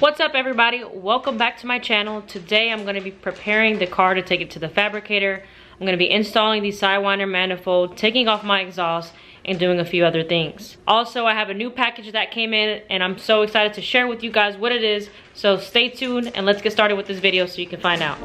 What's up everybody? Welcome back to my channel. Today I'm going to be preparing the car to take it to the fabricator. I'm going to be installing the Sidewinder manifold, taking off my exhaust, and doing a few other things. Also, I have a new package that came in and I'm so excited to share with you guys what it is. So stay tuned and let's get started with this video so you can find out.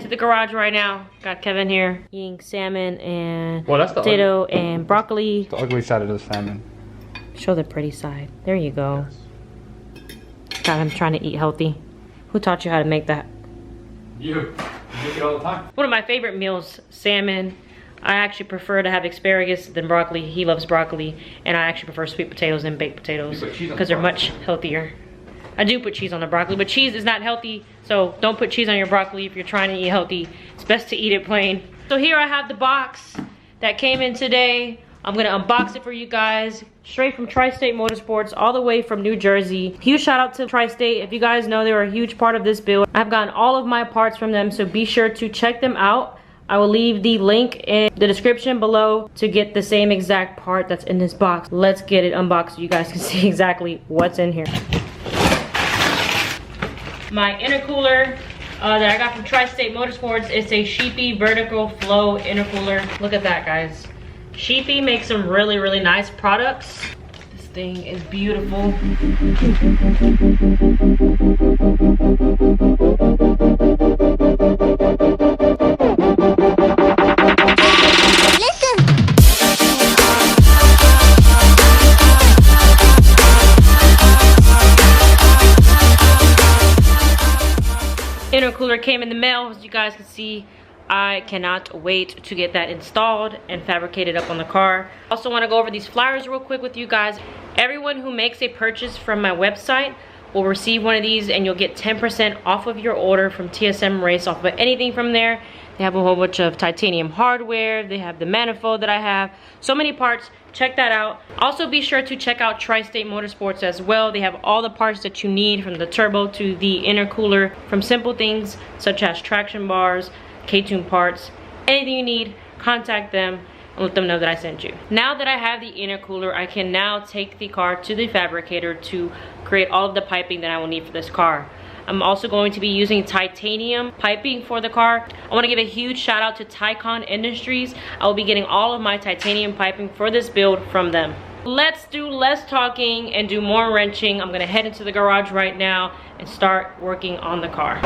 To the garage right now. Got Kevin here eating salmon and potato and broccoli. The ugly side of the salmon. Show the pretty side. There you go. God, I'm trying to eat healthy. Who taught you how to make that? You make it all the time. One of my favorite meals, salmon. I actually prefer to have asparagus than broccoli. He loves broccoli. And I actually prefer sweet potatoes than baked potatoes because they're much healthier. I do put cheese on the broccoli, but cheese is not healthy, so don't put cheese on your broccoli if you're trying to eat healthy. It's best to eat it plain. So here I have the box that came in today. I'm gonna unbox it for you guys, straight from Tristate Motorsports, all the way from New Jersey. Huge shout out to Tristate. If you guys know, they were a huge part of this build. I've gotten all of my parts from them, so be sure to check them out. I will leave the link in the description below to get the same exact part that's in this box. Let's get it unboxed so you guys can see exactly what's in here. My intercooler that I got from Tristate Motorsports. It's a Sheepy vertical flow intercooler. Look at that, guys. Sheepy makes some really nice products. This thing is beautiful. Intercooler came in the mail. As you guys can see, I cannot wait to get that installed and fabricated up on the car. Also want to go over these flyers real quick with you guys. Everyone who makes a purchase from my website will receive one of these and you'll get 10% off of your order from TSM Race, off of anything from there. They have a whole bunch of titanium hardware. They have the manifold that I have. So many parts. Check that out. Also be sure to check out Tristate Motorsports as well. They have all the parts that you need, from the turbo to the intercooler, from simple things such as traction bars, K20 parts. Anything you need, contact them and let them know that I sent you. Now that I have the intercooler, I can now take the car to the fabricator to create all of the piping that I will need for this car. I'm also going to be using titanium piping for the car. I want to give a huge shout out to Tycon Industries. I will be getting all of my titanium piping for this build from them. Let's do less talking and do more wrenching. I'm gonna head into the garage right now and start working on the car.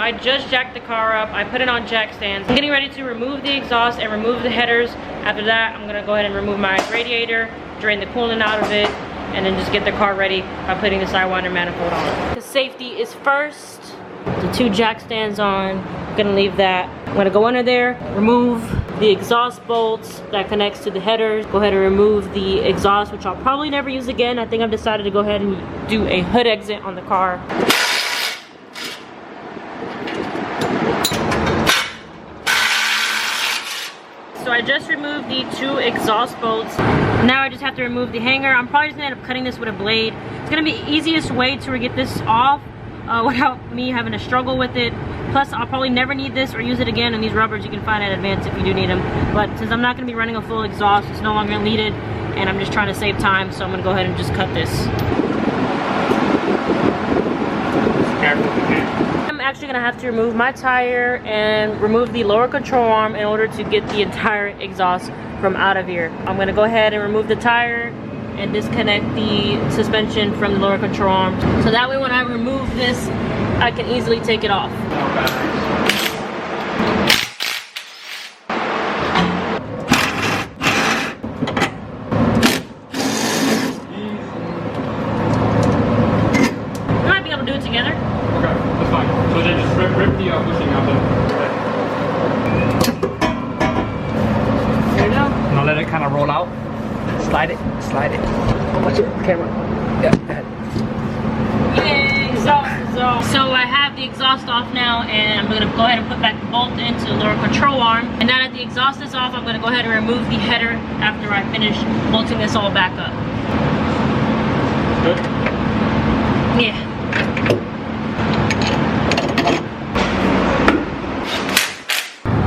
I just jacked the car up. I put it on jack stands. I'm getting ready to remove the exhaust and remove the headers. After that, I'm gonna go ahead and remove my radiator, drain the coolant out of it, and then just get the car ready by putting the Sidewinder manifold on. The safety is first. The 2 jack stands on. I'm gonna leave that. I'm gonna go under there, remove the exhaust bolts that connects to the headers. Go ahead and remove the exhaust, which I'll probably never use again. I think I've decided to go ahead and do a hood exit on the car. So I just removed the 2 exhaust bolts. Now I just have to remove the hanger. I'm probably just gonna end up cutting this with a blade. It's gonna be the easiest way to get this off without me having to struggle with it. Plus, I'll probably never need this or use it again, and these rubbers you can find at Advance if you do need them. But since I'm not gonna be running a full exhaust, it's no longer needed, and I'm just trying to save time, so I'm gonna go ahead and just cut this. I'm actually gonna have to remove my tire and remove the lower control arm in order to get the entire exhaust from out of here. I'm gonna go ahead and remove the tire and disconnect the suspension from the lower control arm. So that way when I remove this, I can easily take it off. We might be able to do it together. Okay, that's fine. So then just rip the bushing out there. There you go. Now let it kind of roll out. Slide it. Watch it, camera. Yeah. exhaust off now, and I'm gonna go ahead and put back the bolt into the lower control arm. And now that the exhaust is off, I'm gonna go ahead and remove the header after I finish bolting this all back up. Good? Yeah.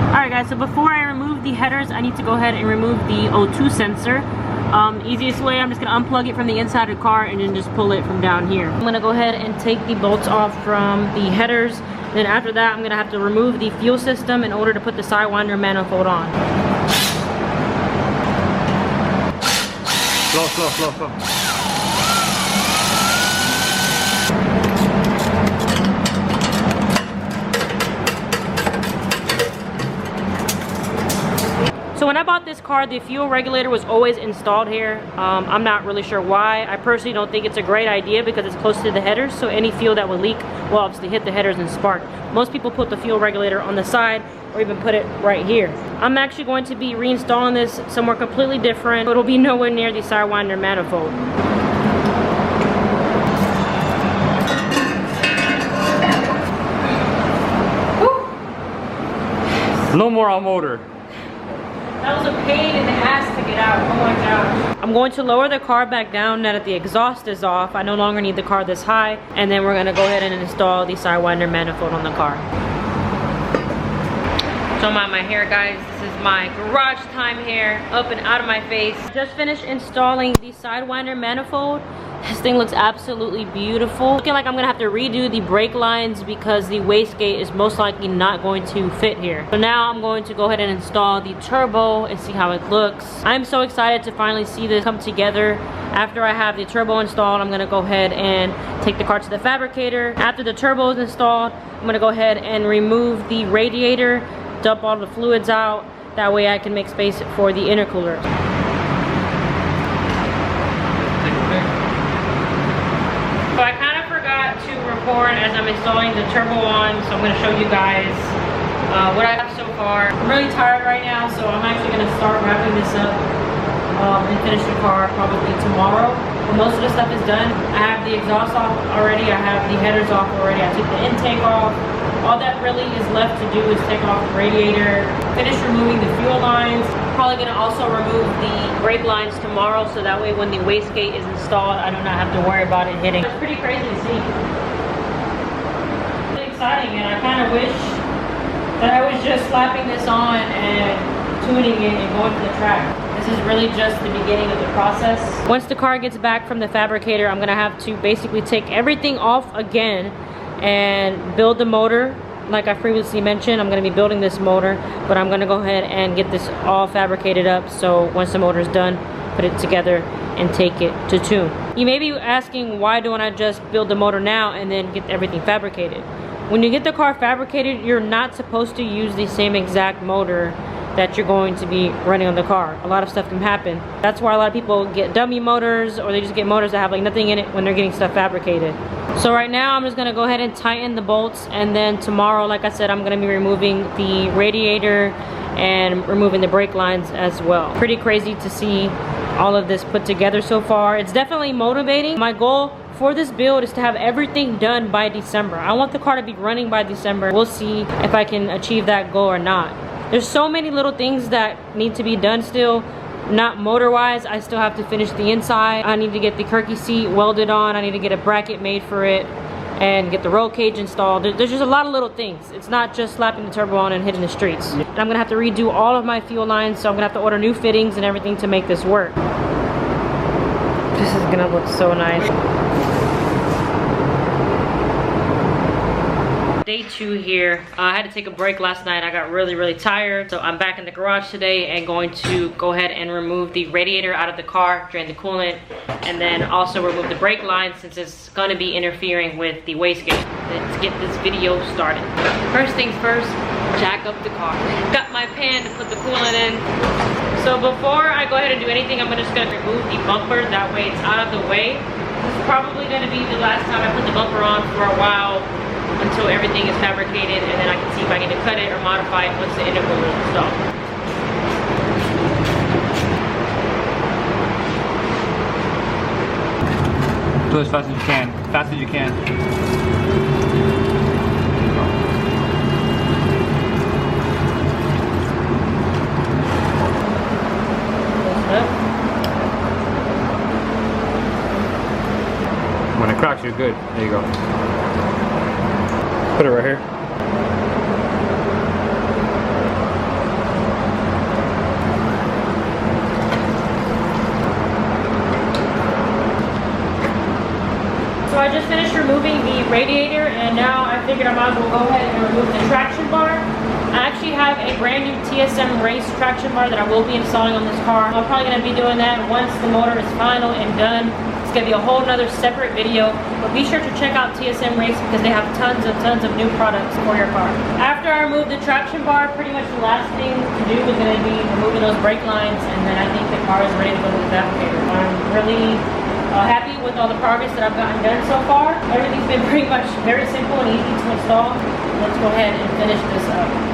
Alright guys, so before I remove the headers, I need to go ahead and remove the O2 sensor. Easiest way, I'm just going to unplug it from the inside of the car and then just pull it from down here. I'm going to go ahead and take the bolts off from the headers. Then after that, I'm going to have to remove the fuel system in order to put the sidewinder manifold on. Slow, slow, slow, slow. So when I bought this car, the fuel regulator was always installed here. I'm not really sure why. I personally don't think it's a great idea because it's close to the headers, so any fuel that would leak will obviously hit the headers and spark. Most people put the fuel regulator on the side or even put it right here. I'm actually going to be reinstalling this somewhere completely different. It'll be nowhere near the sidewinder manifold. No more on motor. That was a pain in the ass to get out. Oh my gosh. I'm going to lower the car back down now that the exhaust is off. I no longer need the car this high. And then we're going to go ahead and install the sidewinder manifold on the car. So I'm on my hair, guys. This is my garage time hair, up and out of my face. Just finished installing the sidewinder manifold. This thing looks absolutely beautiful. Looking like I'm gonna have to redo the brake lines because the wastegate is most likely not going to fit here. So now I'm going to go ahead and install the turbo and see how it looks. I'm so excited to finally see this come together. After I have the turbo installed, I'm gonna go ahead and take the car to the fabricator. After the turbo is installed, I'm gonna go ahead and remove the radiator, dump all the fluids out. That way I can make space for the intercooler. So I kind of forgot to record as I'm installing the turbo on, so I'm going to show you guys what I have so far. I'm really tired right now, so I'm actually going to start wrapping this up and finish the car probably tomorrow. But most of the stuff is done. I have the exhaust off already, I have the headers off already, I took the intake off. All that really is left to do is take off the radiator, finish removing the fuel lines. Probably gonna also remove the brake lines tomorrow, so that way when the wastegate is installed, I do not have to worry about it hitting. It's pretty crazy to see. It's exciting, and I kind of wish that I was just slapping this on and tuning it and going to the track. This is really just the beginning of the process. Once the car gets back from the fabricator, I'm gonna have to basically take everything off again and build the motor. Like I previously mentioned, I'm going to be building this motor, but I'm going to go ahead and get this all fabricated up, so once the motor is done, put it together and take it to tune. You may be asking, why don't I just build the motor now and then get everything fabricated? When you get the car fabricated, you're not supposed to use the same exact motor that you're going to be running on the car. A lot of stuff can happen. That's why a lot of people get dummy motors, or they just get motors that have like nothing in it when they're getting stuff fabricated. So right now I'm just gonna go ahead and tighten the bolts, and then tomorrow, like I said, I'm gonna be removing the radiator and removing the brake lines as well. Pretty crazy to see all of this put together so far. It's definitely motivating. My goal for this build is to have everything done by December. I want the car to be running by December. We'll see if I can achieve that goal or not. There's so many little things that need to be done still. Not motor wise, I still have to finish the inside. I need to get the Kirky seat welded on. I need to get a bracket made for it and get the roll cage installed. There's just a lot of little things. It's not just slapping the turbo on and hitting the streets. I'm gonna have to redo all of my fuel lines, so I'm gonna have to order new fittings and everything to make this work. This is gonna look so nice. Day 2 here. I had to take a break last night. I got really tired, so I'm back in the garage today and going to go ahead and remove the radiator out of the car, drain the coolant, and then also remove the brake line since it's going to be interfering with the wastegate. Let's get this video started. First things first, jack up the car. Got my pan to put the coolant in. So before I go ahead and do anything, I'm just going to remove the bumper. That way it's out of the way. This is probably going to be the last time I put the bumper on for a while, until everything is fabricated, and then I can see if I need to cut it or modify it once the intercooler is installed. Do it as fast as you can. Fast as you can. When it cracks, you're good. There you go. Put it right here. So I just finished removing the radiator, and now I figured I might as well go ahead and remove the traction bar. I actually have a brand new TSM Race traction bar that I will be installing on this car. I'm probably going to be doing that once the motor is final and done. It's going to be a whole nother separate video, but be sure to check out TSM Race because they have tons of new products for your car. After I remove the traction bar, pretty much the last thing to do is going to be removing those brake lines, and then I think the car is ready to go to the fabricator. I'm really happy with all the progress that I've gotten done so far. Everything's been pretty much very simple and easy to install. Let's go ahead and finish this up.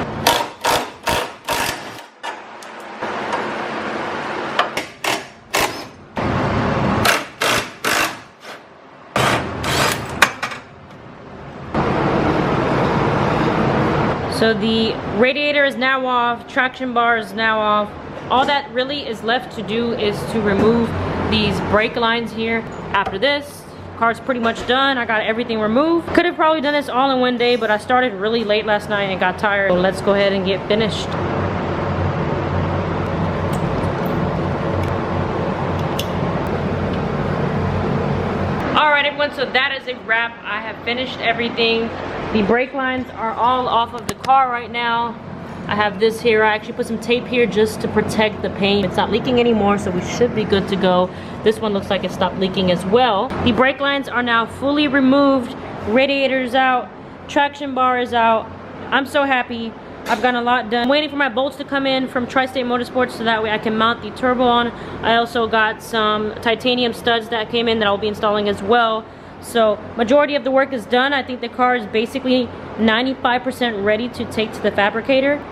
So the radiator is now off, traction bar is now off. All that really is left to do is to remove these brake lines here. After this, car's pretty much done. I got everything removed. Could have probably done this all in one day, but I started really late last night and got tired. So let's go ahead and get finished. Alright everyone, so that is a wrap. I have finished everything. The brake lines are all off of the car right now. I have this here. I actually put some tape here just to protect the paint. It's not leaking anymore, so we should be good to go. This one looks like it stopped leaking as well. The brake lines are now fully removed. Radiator's out. Traction bar is out. I'm so happy. I've gotten a lot done. I'm waiting for my bolts to come in from Tristate Motorsports so that way I can mount the turbo on. I also got some titanium studs that came in that I'll be installing as well. So majority of the work is done. I think the car is basically 95% ready to take to the fabricator.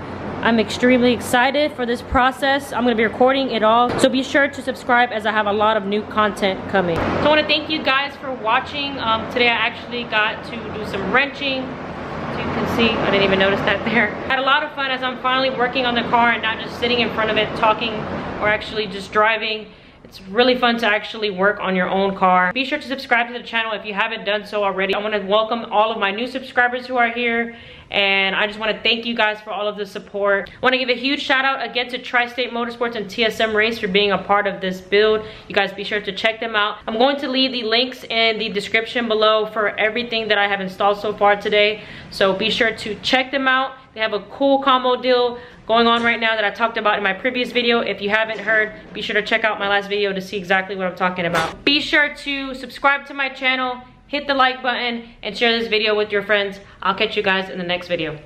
I'm extremely excited for this process. I'm going to be recording it all. So be sure to subscribe as I have a lot of new content coming. So I want to thank you guys for watching. Today I actually got to do some wrenching. So you can see, I didn't even notice that there. I had a lot of fun as I'm finally working on the car and not just sitting in front of it talking or actually just driving. It's really fun to actually work on your own car. Be sure to subscribe to the channel if you haven't done so already. I want to welcome all of my new subscribers who are here, and I just want to thank you guys for all of the support. I want to give a huge shout out again to Tristate Motorsports and TSM Race for being a part of this build. You guys be sure to check them out. I'm going to leave the links in the description below for everything that I have installed so far today, so be sure to check them out. They have a cool combo deal going on right now that I talked about in my previous video. If you haven't heard, be sure to check out my last video to see exactly what I'm talking about. Be sure to subscribe to my channel, hit the like button, and share this video with your friends. I'll catch you guys in the next video.